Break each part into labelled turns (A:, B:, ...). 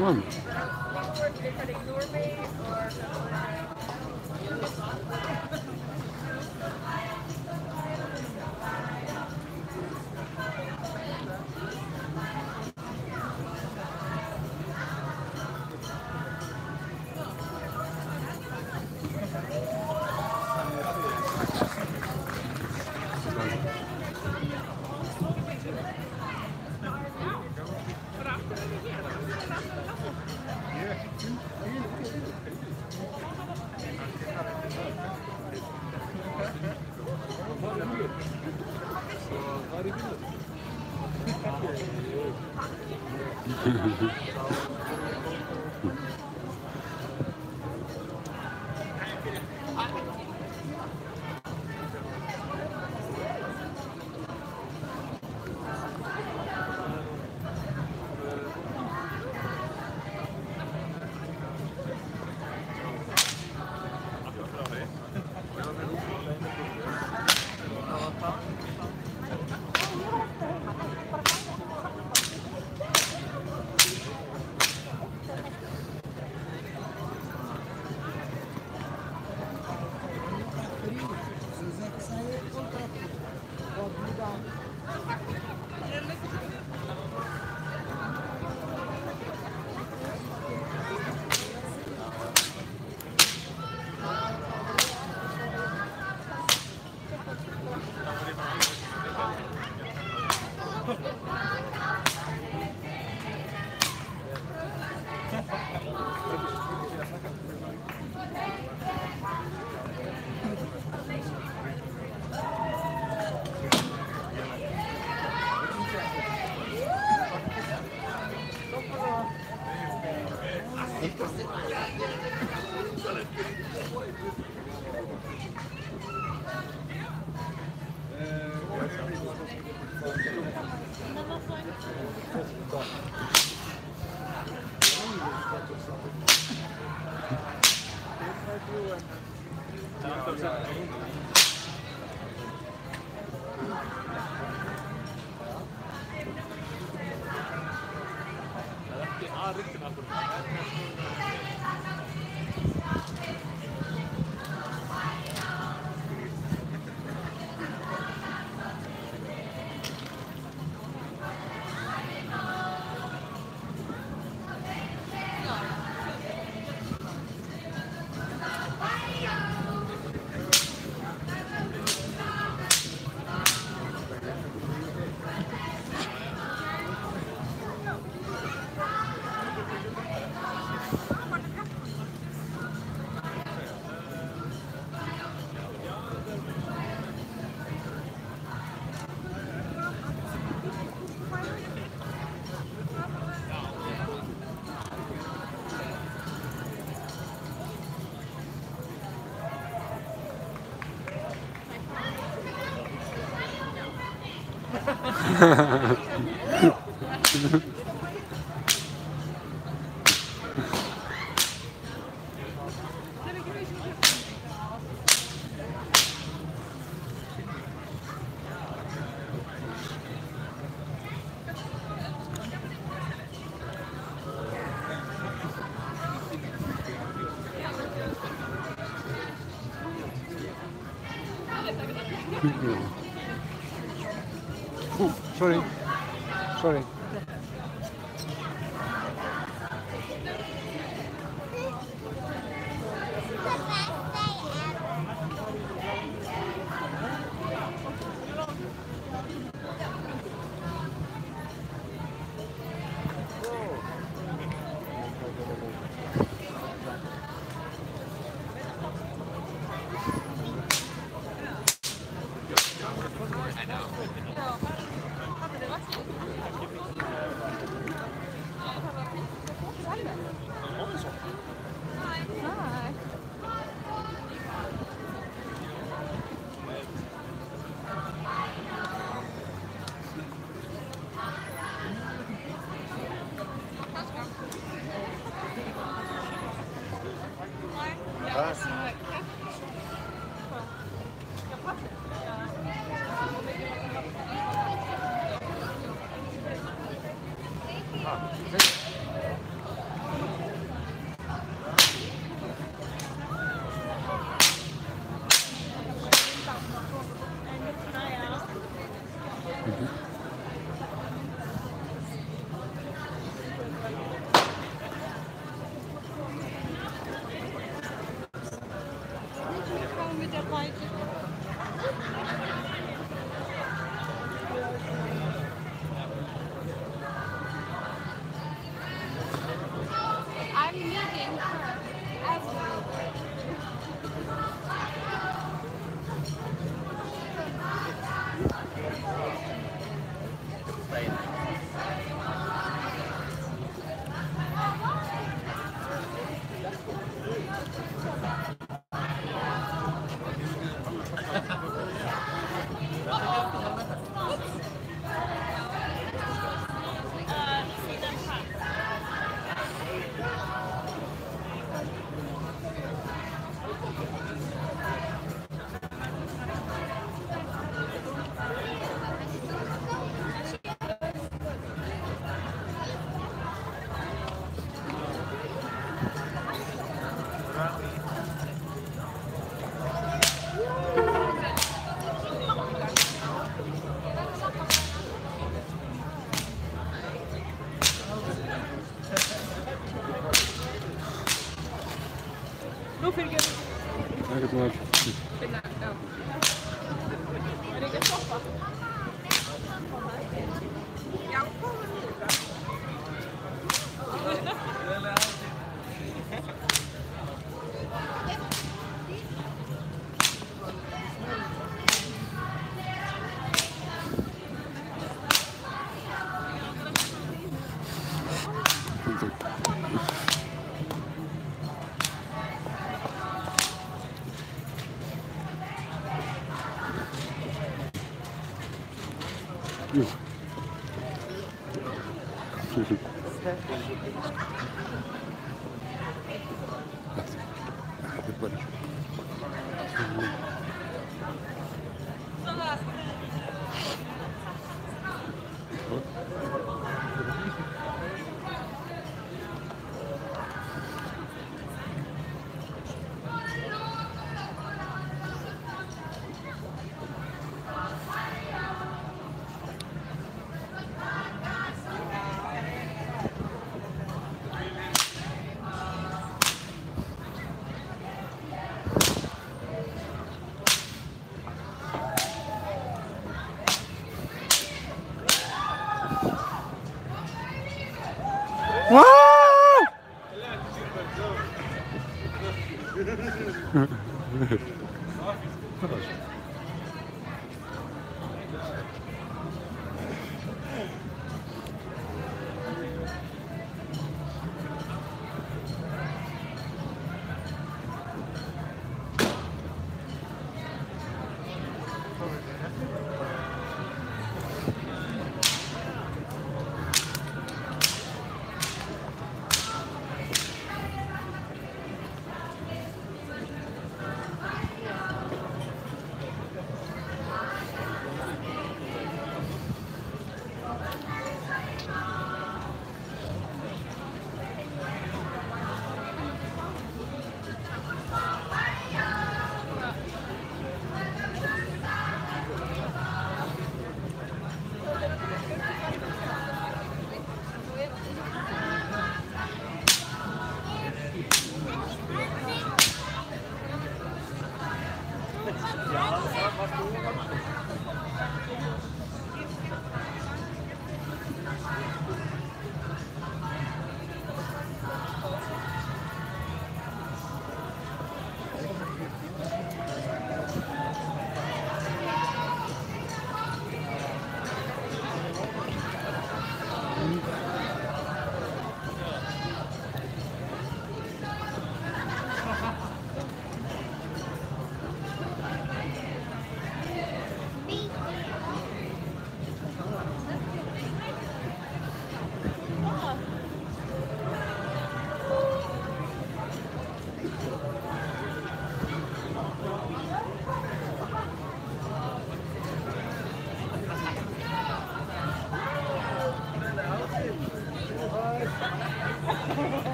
A: Mm. Oh, sorry. Sorry.
B: Heel veel keer.
A: Kijk het maar.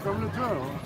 A: Come to town.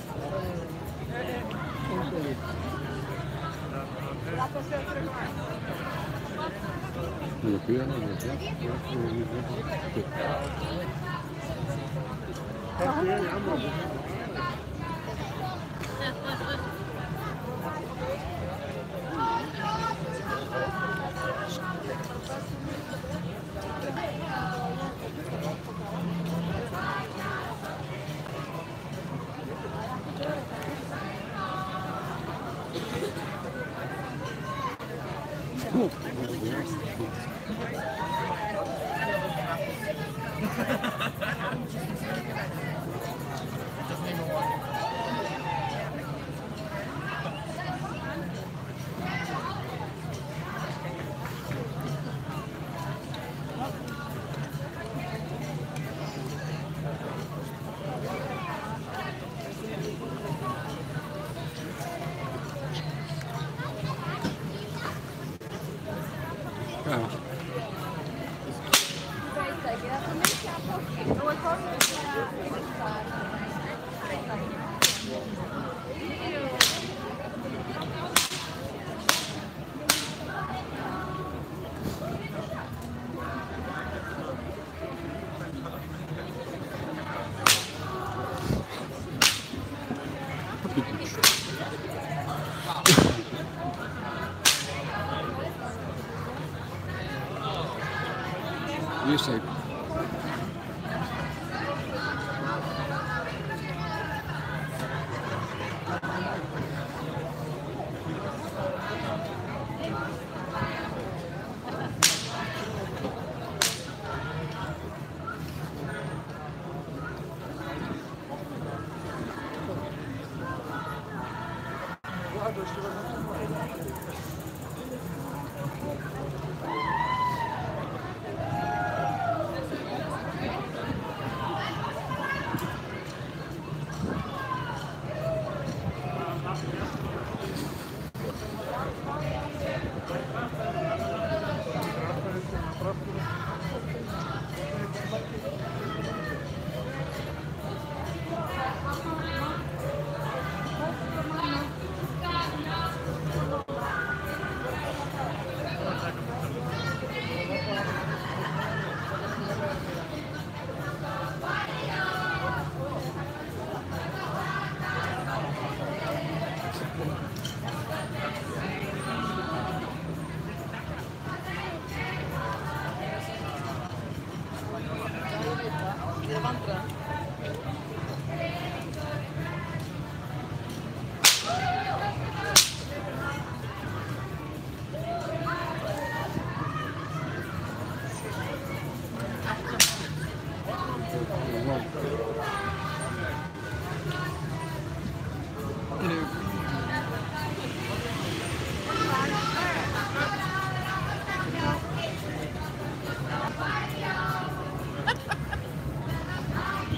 C: Vai, segue a
A: This side.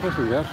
A: Eso ya.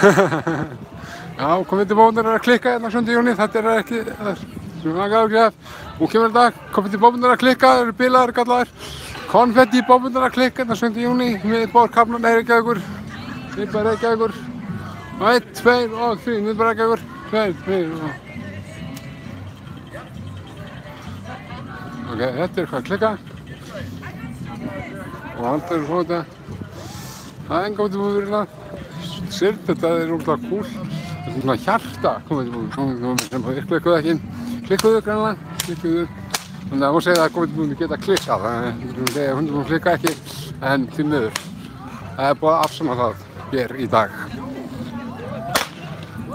A: Já, konfettibómurnar að klikka hérna 7. júní, þetta ekki, og kemur í dag, konfettibómurnar að klikka, það eru bilaðar, gallaðar, konfettibómurnar að klikka hérna 7. júní, miðbár Kaflan, Reykjavíkur, miðbær Reykjavíkur, 1, 2 og 3, miðbær Reykjavíkur, 2, 3 og... Ok, þetta eitthvað að klikka, og andar eru svona þetta, það er enn konfettibómur hérna. Sird, þetta er úrslag kúl. Þetta er svona hjarta konfettibúðum sem klikkuðu ekki inn. Klikkuðu greinlega, klikkuðu. Þannig að hún segir að konfettibúðum geta klikkað. Þannig að hún segir að hundum klikka ekki, en því miður. Það er búið að afsanna það hér í dag.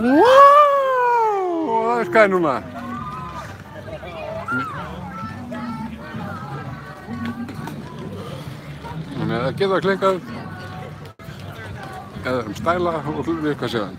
A: Wow! Og það virkaði núna. Þannig að það geta klikkað. Eða stæla og virka síðan.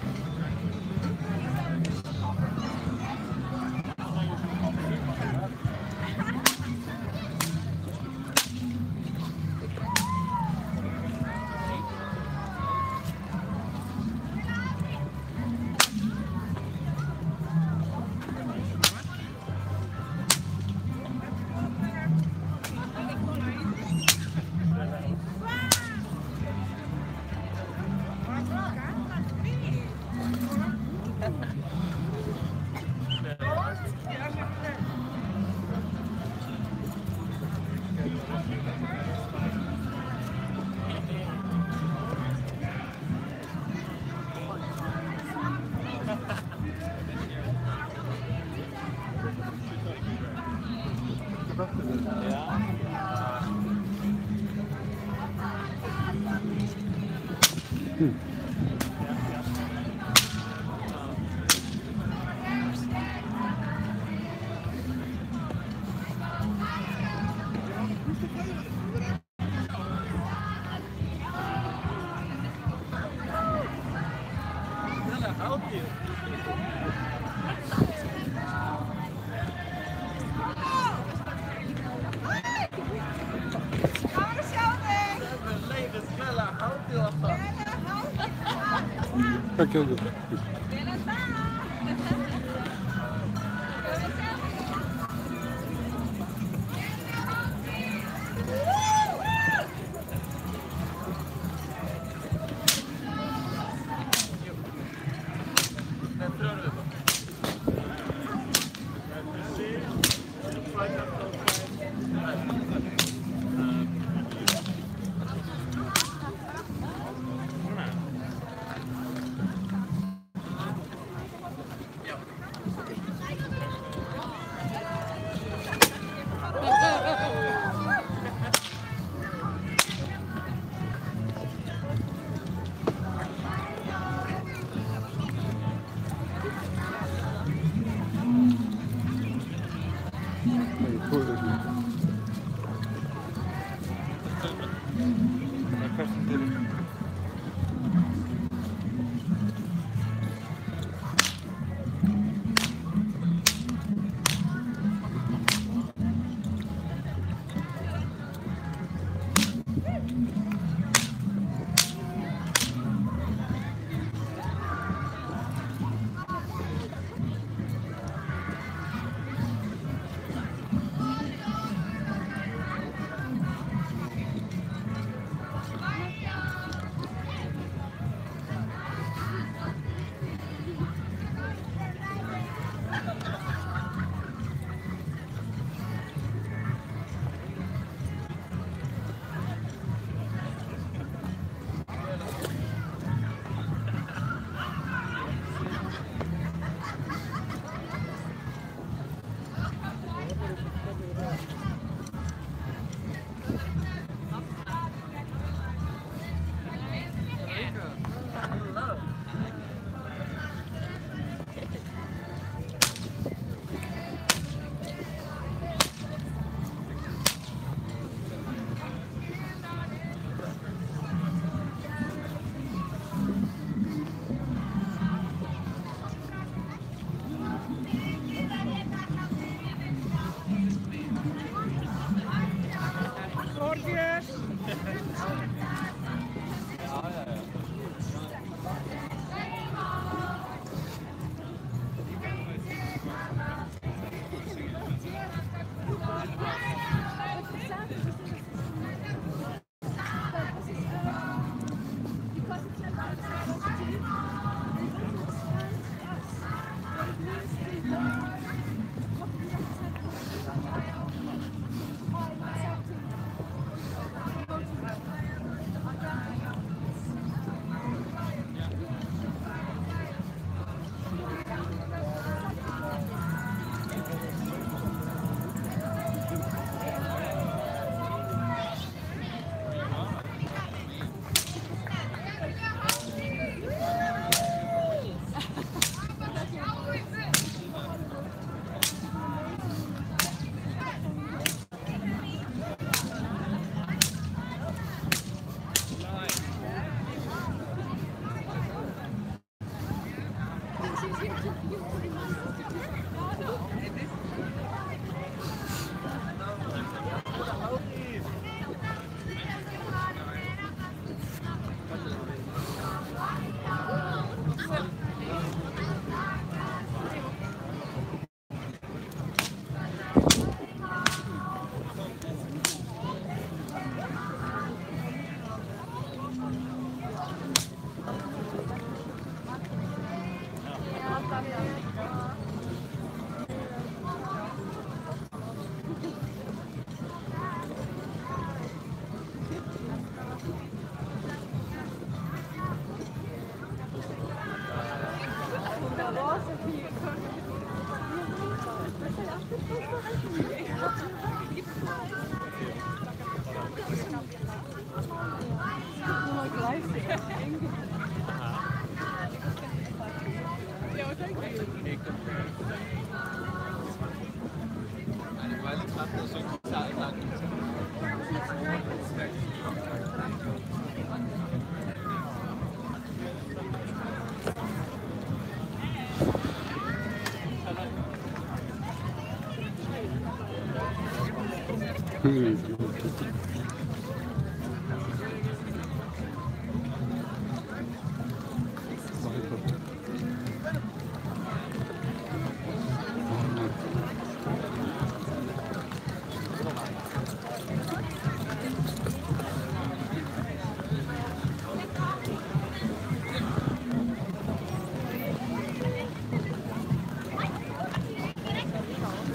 A: Hvað gerðu þið?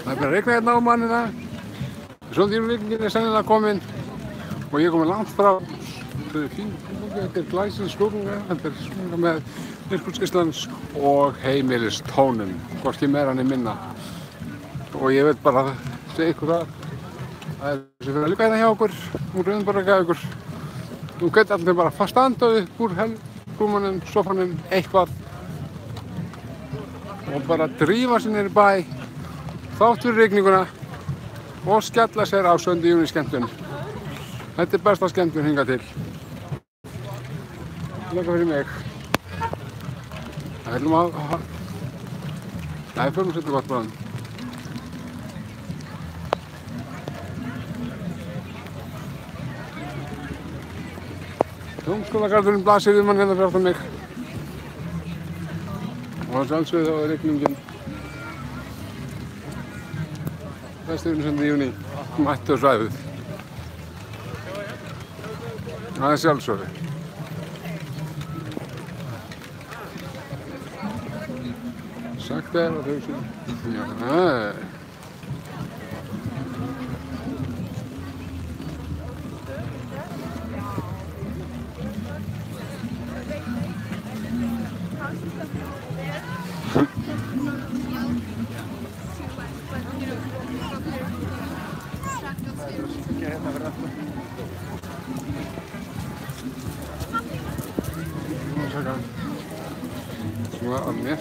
A: Það er bara að rigna hérna á mannina. Sjóndýrurigningin er sennilega komin og ég er komin langt frá. Þetta er fín, þetta er glæsileg skóla, þetta er svona með Myrkfellsíslands og heimilistónum, hvorki meira né minna. Og ég vil bara segja ykkur það er þessi fyrir að líka hérna hjá okkur, úr Rauðnborgargæðugur. Þú getur allir bara að standa upp úr rúmunum, sofanum, eitthvað og bara drífa sér niður í bæ, þátt fyrir rigninguna og skella sér á 7. júní skemmtun. Þetta er besta skemmtun hingað til. Laka fyrir mig. Það ætlum að... Nei, förum setja gott bráðum. Hljómskálagarðurinn blasir við mann hérna fyrir aftan mig. Og að sjálfsögðu þá er rigningin. Vesturinn 7. júní, mætti á svæðið. Það er sjálfsögðu. Sagt er að þau séu. Já, svona að mér.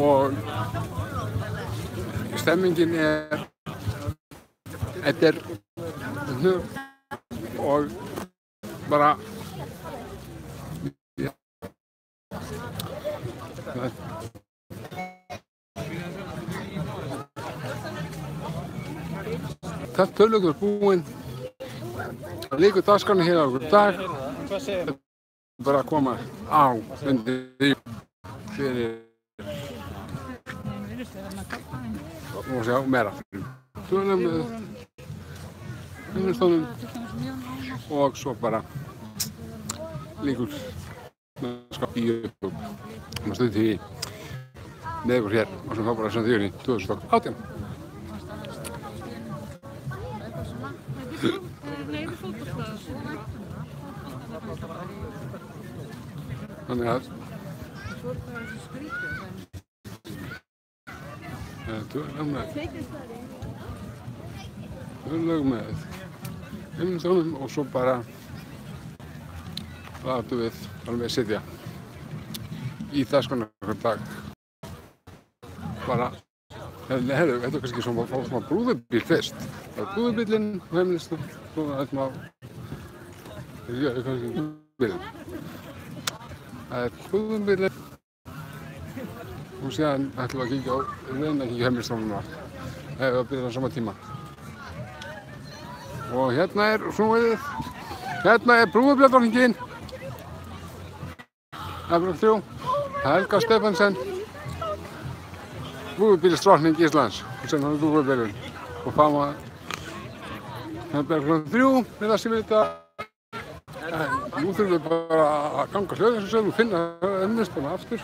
A: Og stemmingin er þetta er og bara ja. Þetta tölugur búinn líka dagskránni hér á okkur dag bara að koma á undir fyrir og sjá meira tölum vinnustónum og svo bara líkur skap í upp og stuði því með ykkur hér og sem þá bara 7. júní 2018. Þannig að tölum með vinnustónum og svo bara látum við alveg sitja í þess konar dag bara herru, þetta er kannski svona brúðubíl fyrst það er brúðubílinn og heimilistum svo ætlum að kannski bílinn það er brúðubílinn og síðan ætlum við að kíkja á reyna að kíkja heimilistónum ef við byrjum á sama tíma og hérna er snúið hérna er brúðubíladrottningin Afbrek 3 Helga Stephensen brúðubílsdrottning Íslands sem hann er brúðubílinn og fama Afbrek 3 við það sem við þetta nú þurfum við bara að ganga hljóðinsum og finna heimilistónum aftur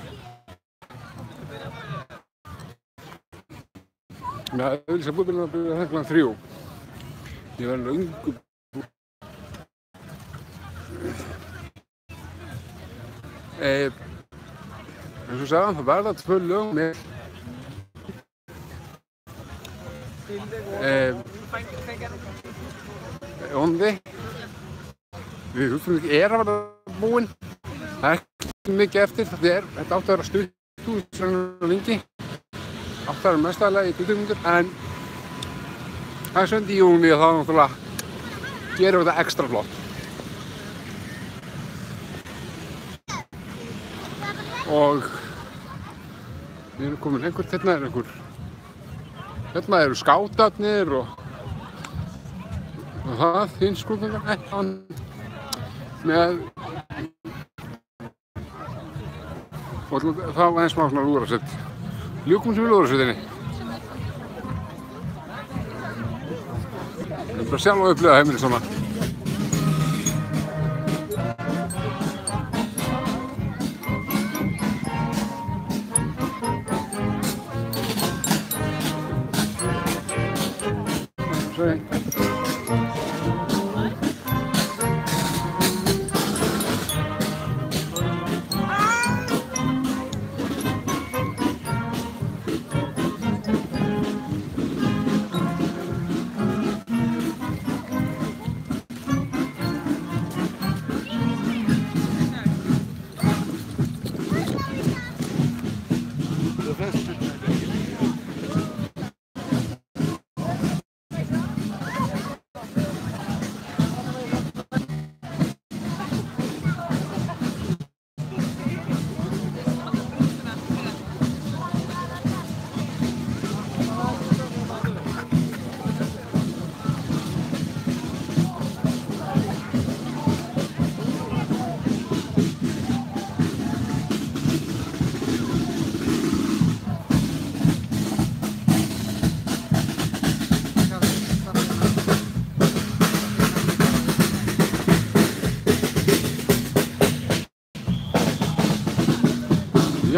A: með að auðvitað brúðubílinn að byrja Helga 3 ég verður ungu eins og sagðan, það verða 2 lög með Óndi við hugfum ekki að verða búinn það er ekki mikið eftir þetta átti að vera stutt út svona lengi átti að vera mestalega í 20 mínútur en það er 7. júní og þá náttúrulega gerum við þetta ekstra flott og við erum komin hérna eru skátarnir og það hins skrúðningar með og þá aðeins smá svona lúðrasveit ljúkum sem í lúðrasveitinni við erum bara sjálf að upplifa heimili svona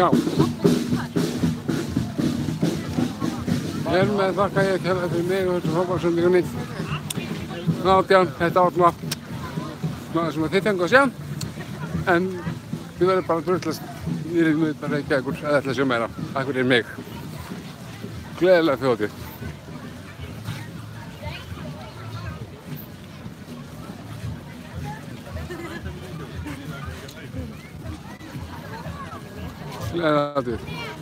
A: Já. Hér með þakka ég kærlega fyrir mig og þessu fótboltasendingunni. 18, þetta var svona sem þið fenguð að sjá. En þið verður bara að druslast niður í miðbæ Reykjavíkur eða ætla að sjá meira. Takk fyrir mig. Gleðilega þjóðhátíð. Gleðilega þjóðhátíð.